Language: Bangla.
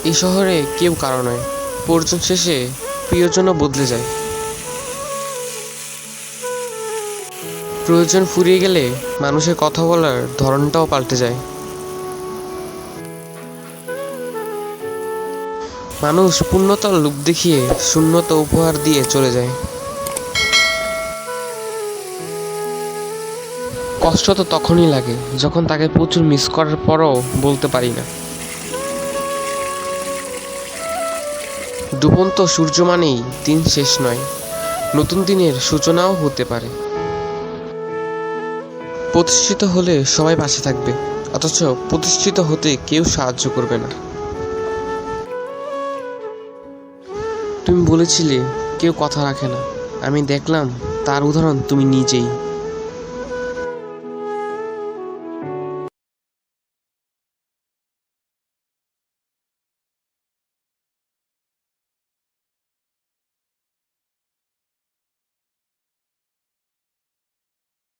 এই শহরে কেউ কারো নয়, প্রয়োজন শেষে প্রিয়জনও বদলে যায়। প্রয়োজন ফুরিয়ে গেলে মানুষের কথা বলার ধরনটাও পাল্টে যায়। মানুষ পূর্ণতার লোভ দেখিয়ে শূন্যতা উপহার দিয়ে চলে যায়। কষ্ট তো তখনই লাগে যখন তাকে প্রচুর মিস করার পরও বলতে পারি না। ডুবন্ত সূর্য মানেই দিন শেষ নয়, নতুন দিনের সূচনাও হতে পারে। প্রতিষ্ঠিত হলে সবাই পাশে থাকবে, অথচ প্রতিষ্ঠিত হতে কেউ সাহায্য করবে না। তুমি বলেছিলে কেউ কথা রাখে না, আমি দেখলাম তার উদাহরণ তুমি নিজেই।